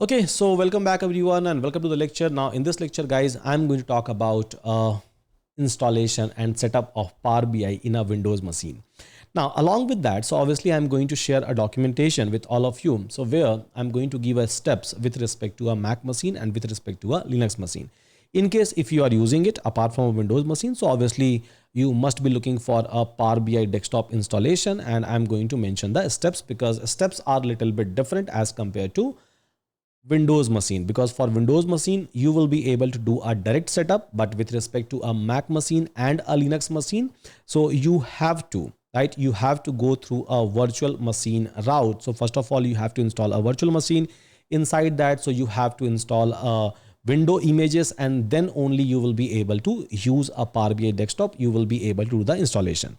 Okay, so welcome back everyone and welcome to the lecture. Now in this lecture guys, I'm going to talk about installation and setup of Power BI in a Windows machine. Now along with that, so obviously I'm going to share a documentation with all of you. So where I'm going to give a steps with respect to a Mac machine and with respect to a Linux machine. In case if you are using it apart from a Windows machine, so obviously you must be looking for a Power BI desktop installation, and I'm going to mention the steps because steps are a little bit different as compared to Windows machine, because for Windows machine you will be able to do a direct setup, but with respect to a Mac machine and a Linux machine, so you have to go through a virtual machine route. So first of all you have to install a virtual machine. Inside that, so you have to install a window images, and then only you will be able to use a Power BI desktop. You will be able to do the installation.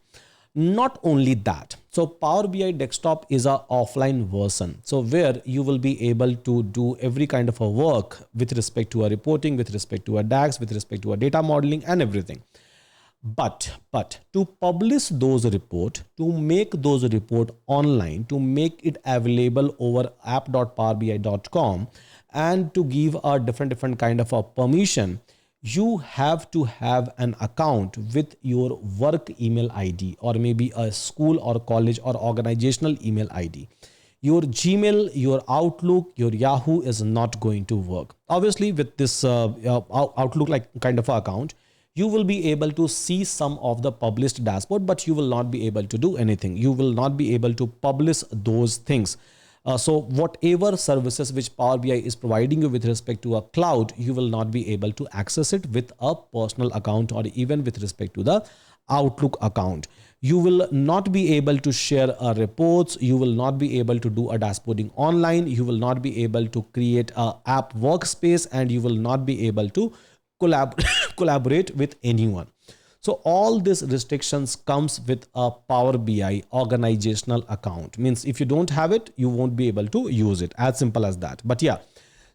Not only that, so Power BI desktop is a offline version, so where you will be able to do every kind of a work with respect to a reporting, with respect to a DAX, with respect to a data modeling and everything. But to publish those report, to make those report online, to make it available over app.powerbi.com, and to give a different kind of a permission, you have to have an account with your work email ID or maybe a school or college or organizational email ID. Your Gmail, your Outlook, your Yahoo is not going to work. Obviously with this Outlook like kind of account, you will be able to see some of the published dashboard, but you will not be able to do anything. You will not be able to publish those things. So whatever services which Power BI is providing you with respect to a cloud, you will not be able to access it with a personal account or even with respect to the Outlook account. You will not be able to share reports. You will not be able to do a dashboarding online. You will not be able to create a app workspace, and you will not be able to collaborate with anyone. So all these restrictions comes with a Power BI organizational account. Means if you don't have it, you won't be able to use it. As simple as that. But yeah,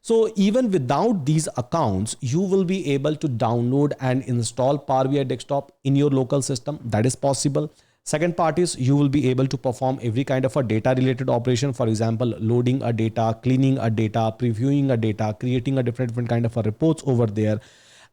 so even without these accounts, you will be able to download and install Power BI desktop in your local system. That is possible. Second part is you will be able to perform every kind of a data related operation. For example, loading a data, cleaning a data, previewing a data, creating a different kind of a reports over there,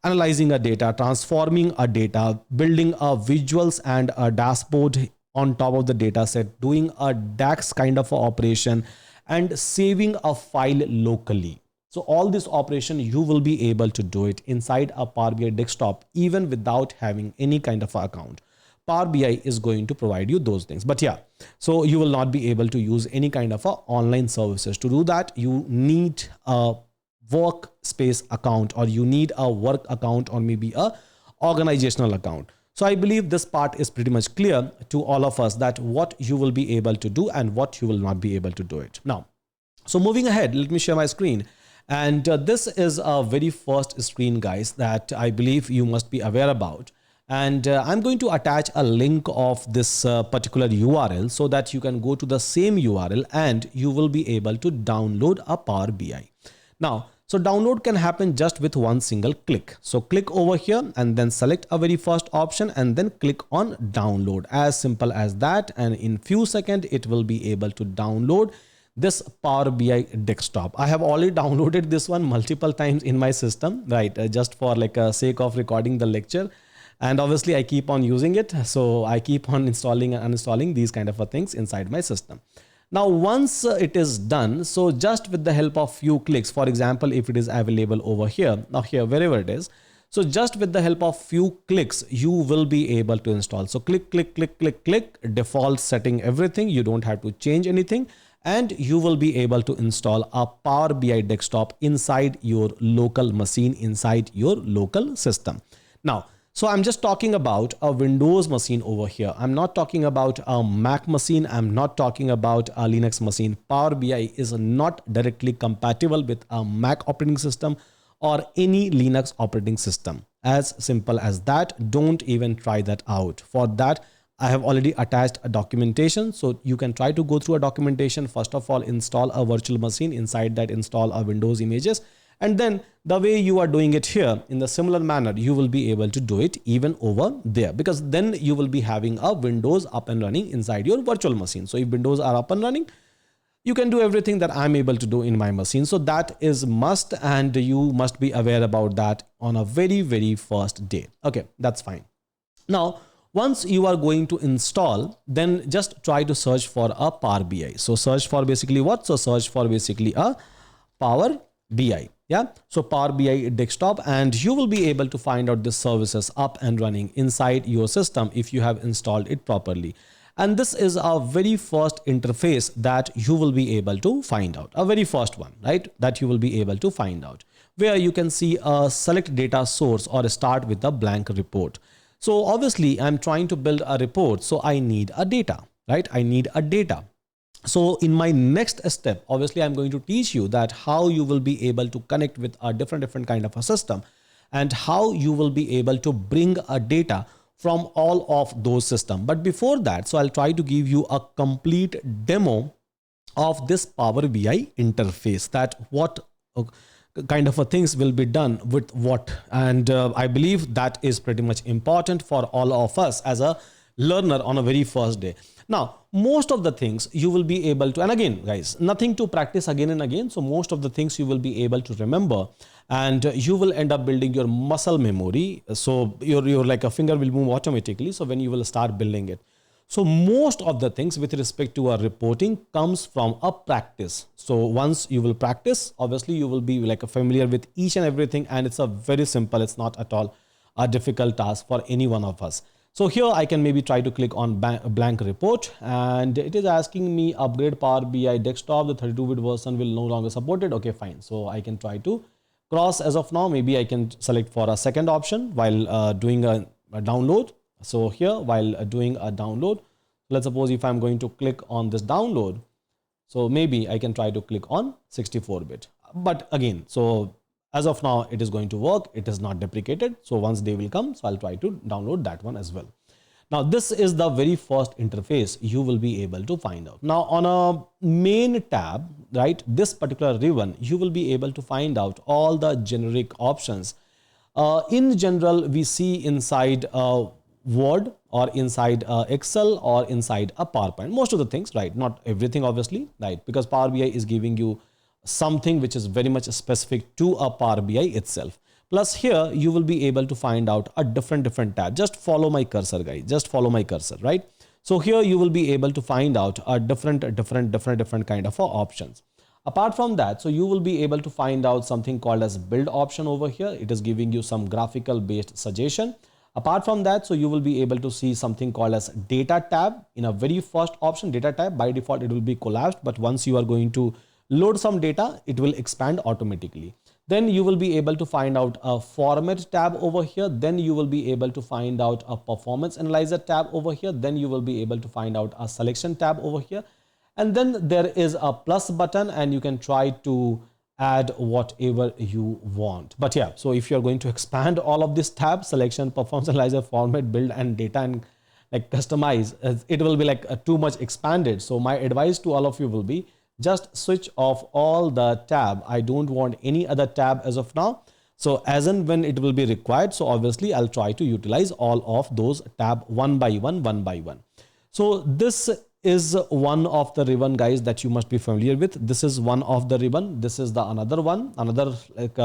analyzing a data, transforming a data, building a visuals and a dashboard on top of the data set, doing a DAX kind of a operation, and saving a file locally. So all this operation you will be able to do it inside a Power BI desktop even without having any kind of account. Power BI is going to provide you those things. But yeah, so you will not be able to use any kind of online services. To do that, you need a workspace account, or you need a work account, or maybe a organizational account. So I believe this part is pretty much clear to all of us, that what you will be able to do and what you will not be able to do it. Now, so moving ahead, let me share my screen. And this is a very first screen guys that I believe you must be aware about. And I'm going to attach a link of this particular URL so that you can go to the same URL and you will be able to download a Power BI. Now, so download can happen just with one single click. So click over here and then select a very first option and then click on download. As simple as that. And in few seconds, it will be able to download this Power BI desktop. I have already downloaded this one multiple times in my system, right? Just for like a sake of recording the lecture. And obviously I keep on using it. So I keep on installing and uninstalling these kind of things inside my system. Now, once it is done, so just with the help of few clicks, for example, if it is available over here, now here, wherever it is, so just with the help of few clicks, you will be able to install. So click, default setting everything. You don't have to change anything, and you will be able to install a Power BI desktop inside your local machine, inside your local system. Now, so I'm just talking about a Windows machine over here. I'm not talking about a Mac machine. I'm not talking about a Linux machine. Power BI is not directly compatible with a Mac operating system or any Linux operating system. As simple as that. Don't even try that out. For that, I have already attached a documentation. So you can try to go through a documentation. First of all, install a virtual machine. Inside that, install a Windows images. And then the way you are doing it here in the similar manner, you will be able to do it even over there, because then you will be having a Windows up and running inside your virtual machine. So if Windows are up and running, you can do everything that I'm able to do in my machine. So that is must, and you must be aware about that on a very, very first day. Okay, that's fine. Now, once you are going to install, then just try to search for a Power BI. So search for basically what? So search for basically a Power BI. Yeah. So Power BI desktop, and you will be able to find out the services up and running inside your system if you have installed it properly. And this is our very first interface that you will be able to find out. A very first one, right? That you will be able to find out, where you can see a select data source or start with a blank report. So obviously I'm trying to build a report. So I need a data, right? I need a data. So in my next step, obviously I'm going to teach you that how you will be able to connect with a different kind of a system, and how you will be able to bring a data from all of those systems. But before that, so I'll try to give you a complete demo of this Power BI interface, that what kind of things will be done with what. And I believe that is pretty much important for all of us as a learner on a very first day. Now, most of the things you will be able to, and again guys, nothing to practice again and again. So most of the things you will be able to remember, and you will end up building your muscle memory. So your like a finger will move automatically. So when you will start building it. So most of the things with respect to our reporting comes from a practice. So once you will practice, obviously you will be like familiar with each and everything, and it's a very simple, it's not at all a difficult task for any one of us. So here I can maybe try to click on blank report, and it is asking me upgrade Power BI desktop. The 32-bit version will no longer support it. Okay, fine. So I can try to cross as of now. Maybe I can select for a second option while doing a download. So here while doing a download, let's suppose if I'm going to click on this download, so maybe I can try to click on 64-bit. But again, so as of now, it is going to work. It is not deprecated. So once they will come, so I'll try to download that one as well. Now, this is the very first interface you will be able to find out. Now, on a main tab, right, this particular ribbon, you will be able to find out all the generic options. In general, we see inside Word or inside Excel or inside a PowerPoint, most of the things, right? Not everything, obviously, right? Because Power BI is giving you something which is very much specific to a Power BI itself. Plus here you will be able to find out a different tab. Just follow my cursor, guys. Just follow my cursor, right? So here you will be able to find out a different kind of options. Apart from that, so you will be able to find out something called as build option over here. It is giving you some graphical based suggestion. Apart from that, so you will be able to see something called as data tab. In a very first option, data tab, by default it will be collapsed, but once you are going to load some data, it will expand automatically. Then you will be able to find out a format tab over here. Then you will be able to find out a performance analyzer tab over here. Then you will be able to find out a selection tab over here. And then there is a plus button, and you can try to add whatever you want. But yeah, so if you're going to expand all of this tab, selection, performance analyzer, format, build, and data, and like customize, it will be like too much expanded. So my advice to all of you will be, just switch off all the tab. I don't want any other tab as of now. So as and when it will be required, so obviously I'll try to utilize all of those tab one by one. So this is one of the ribbon, guys, that you must be familiar with. This is one of the ribbon. This is the another one, another like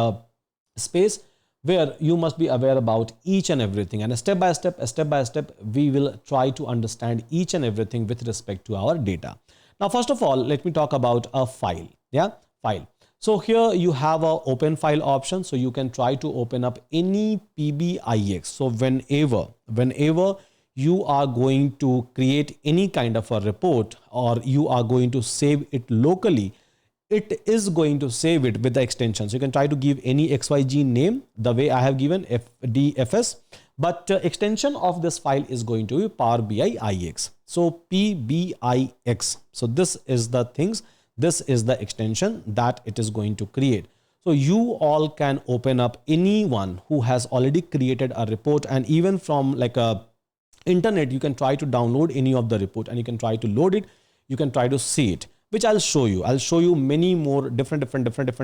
space where you must be aware about each and everything. And step by step, we will try to understand each and everything with respect to our data. Now, first of all, let me talk about a file. Yeah, file. So here you have a open file option. So you can try to open up any PBIX. So whenever you are going to create any kind of a report, or you are going to save it locally, it is going to save it with the extension. So you can try to give any XYZ name, the way I have given FDFS, but extension of this file is going to be Power BI IX. So PBIX. So this is the things, this is the extension that it is going to create. So you all can open up anyone who has already created a report, and even from like a internet, you can try to download any of the report, and you can try to load it. You can try to see it, which I'll show you. I'll show you many more different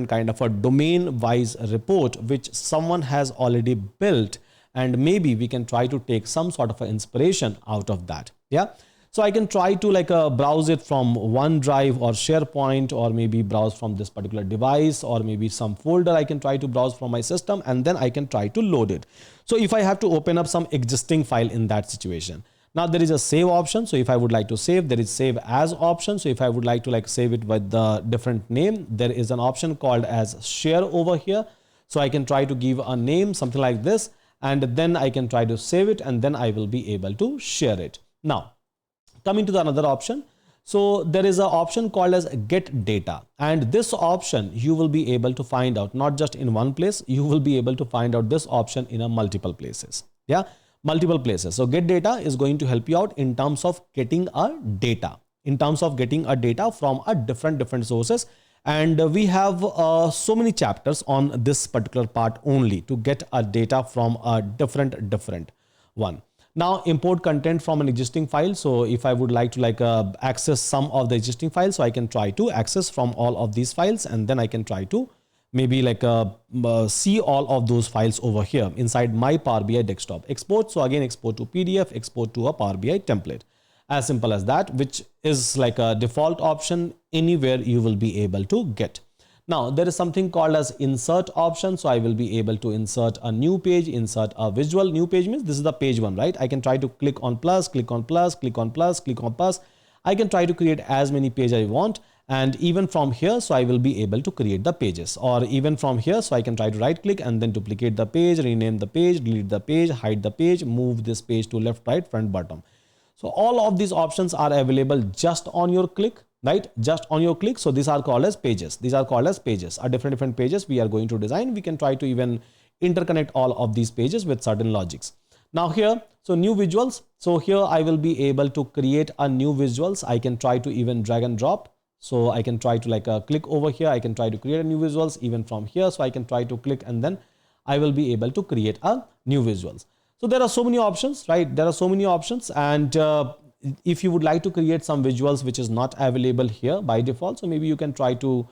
kind of a domain wise report, which someone has already built, and maybe we can try to take some sort of an inspiration out of that. Yeah. So I can try to like browse it from OneDrive or SharePoint, or maybe browse from this particular device, or maybe some folder I can try to browse from my system, and then I can try to load it. So if I have to open up some existing file in that situation, now there is a save option. So if I would like to save, there is save as option. So if I would like to like save it with the different name, there is an option called as share over here. So I can try to give a name, something like this, and then I can try to save it, and then I will be able to share it. Now, coming to the another option. So there is an option called as get data, and this option you will be able to find out not just in one place, you will be able to find out this option in a multiple places. Yeah, multiple places. So get data is going to help you out in terms of getting a data, from a different sources. And we have so many chapters on this particular part only to get a data from a different one. Now import content from an existing file. So if I would like to like access some of the existing files, so I can try to access from all of these files, and then I can try to maybe like see all of those files over here inside my Power BI desktop. Export. So again, export to PDF, export to a Power BI template. As simple as that, which is like a default option anywhere you will be able to get. Now there is something called as insert option. So I will be able to insert a new page, insert a visual. New page means this is the page one, right? I can try to click on plus, click on plus, click on plus, click on plus. I can try to create as many pages I want. And even from here, so I will be able to create the pages, or even from here, so I can try to right click and then duplicate the page, rename the page, delete the page, hide the page, move this page to left, right, front, bottom. So all of these options are available just on your click, right? Just on your click. So these are called as pages. These are called as pages. Are different pages we are going to design. We can try to even interconnect all of these pages with certain logics. Now here, so new visuals. So here I will be able to create a new visuals. I can try to even drag and drop. So I can try to like click over here. I can try to create a new visuals even from here. So I can try to click and then I will be able to create a new visuals. So there are so many options, right? There are so many options. And if you would like to create some visuals which is not available here by default, so maybe you can try to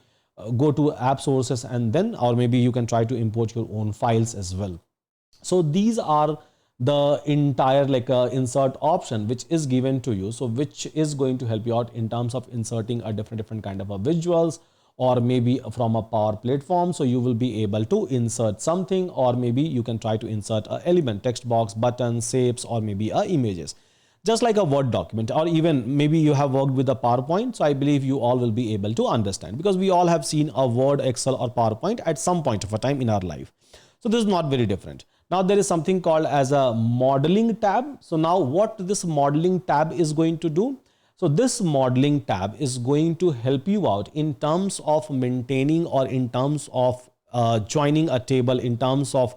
go to app sources, and then, or maybe you can try to import your own files as well. So these are the entire like insert option which is given to you. So which is going to help you out in terms of inserting a different kind of a visuals, or maybe from a Power Platform. So you will be able to insert something, or maybe you can try to insert an element, text box, buttons, shapes, or maybe images, just like a Word document, or even maybe you have worked with a PowerPoint. So I believe you all will be able to understand, because we all have seen a Word, Excel, or PowerPoint at some point of a time in our life. So this is not very different. Now there is something called as a modeling tab. So now what this modeling tab is going to do? So this modeling tab is going to help you out in terms of maintaining, or in terms of joining a table, in terms of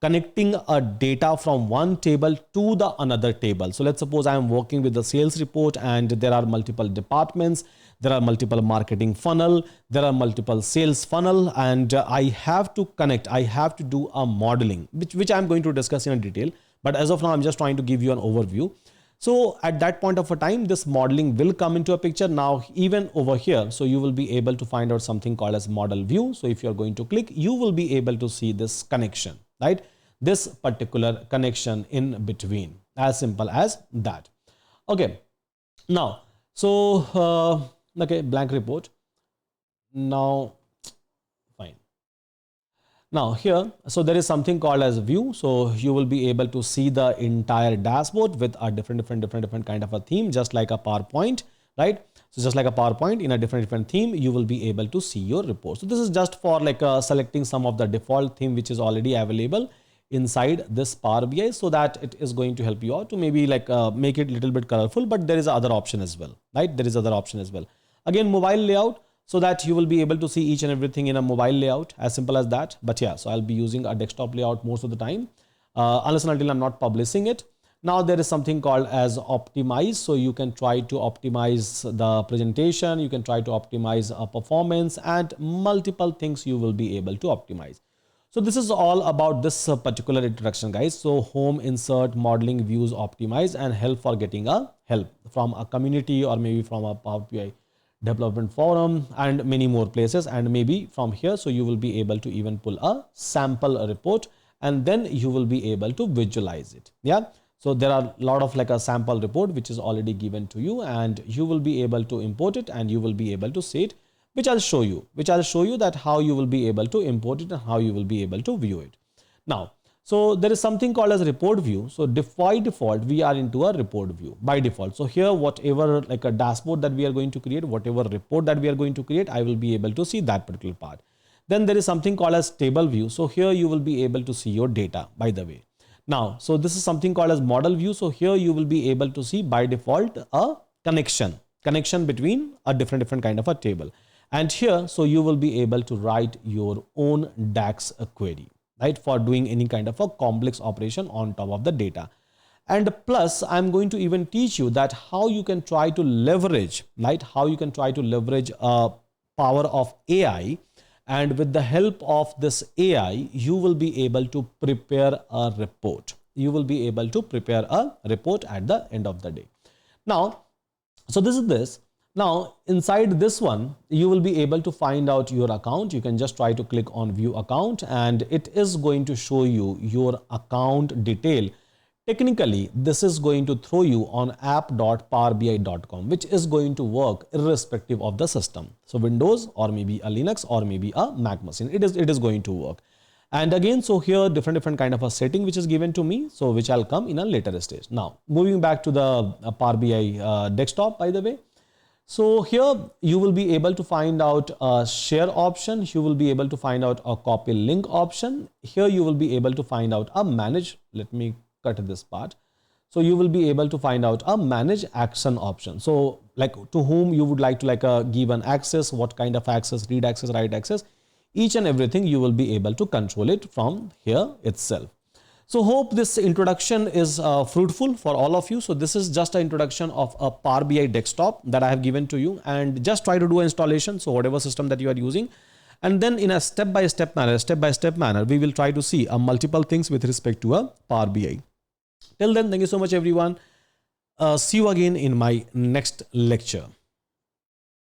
connecting a data from one table to the another table. So let's suppose I am working with the sales report, and there are multiple departments, there are multiple marketing funnel, there are multiple sales funnel, and I have to connect, I have to do a modeling, which I'm going to discuss in detail. But as of now, I'm just trying to give you an overview. So at that point of a time, this modeling will come into a picture. Now, even over here, so you will be able to find out something called as model view. So if you're going to click, you will be able to see this connection, right? This particular connection in between, as simple as that. Okay. Now, so, okay, blank report. Now, fine. Now here, so there is something called as view. So you will be able to see the entire dashboard with a different kind of a theme, just like a PowerPoint, right? So just like a PowerPoint in a different theme, you will be able to see your report. So this is just for like selecting some of the default theme which is already available inside this Power BI, so that it is going to help you out to maybe like make it a little bit colorful. But there is other option as well, right? There is other option as well. Again, mobile layout, so that you will be able to see each and everything in a mobile layout, as simple as that. But yeah, so I'll be using a desktop layout most of the time, unless and until I'm not publishing it. Now there is something called as optimize. So you can try to optimize the presentation, you can try to optimize a performance, and multiple things you will be able to optimize. So this is all about this particular introduction, guys. So home, insert, modeling, views, optimize, and help for getting a help from a community, or maybe from a Power BI development forum, and many more places. And maybe from here, so you will be able to even pull a sample report, and then you will be able to visualize it. Yeah. So there are a lot of like a sample report which is already given to you, and you will be able to import it and you will be able to see it, which I'll show you that how you will be able to import it and how you will be able to view it. Now, so there is something called as report view. So by default, we are into a report view by default. So here, whatever like a dashboard that we are going to create, whatever report that we are going to create, I will be able to see that particular part. Then there is something called as table view. So here you will be able to see your data, by the way. Now, so this is something called as model view. So here you will be able to see by default a connection between a different kind of a table. And here, so you will be able to write your own DAX query, right, for doing any kind of a complex operation on top of the data. And plus, I'm going to even teach you that how you can try to leverage, right, how you can try to leverage a power of AI. And with the help of this AI, you will be able to prepare a report. You will be able to prepare a report at the end of the day. Now, so this is this. Now, inside this one, you will be able to find out your account. You can just try to click on view account and it is going to show you your account detail. Technically, this is going to throw you on app.powerbi.com, which is going to work irrespective of the system. So Windows or maybe a Linux or maybe a Mac machine, it is going to work. And again, so here different kind of a setting which is given to me, so which I'll come in a later stage. Now, moving back to the Power BI desktop, by the way. So here you will be able to find out a share option. You will be able to find out a copy link option. Here you will be able to find out a manage. Let me cut this part. So you will be able to find out a manage action option. So like to whom you would like to give an access, what kind of access, read access, write access, each and everything you will be able to control it from here itself. So hope this introduction is fruitful for all of you. So this is just an introduction of a Power BI desktop that I have given to you, and just try to do installation. So whatever system that you are using, and then in a step-by-step manner, we will try to see multiple things with respect to a Power BI. Till then, thank you so much, everyone. See you again in my next lecture.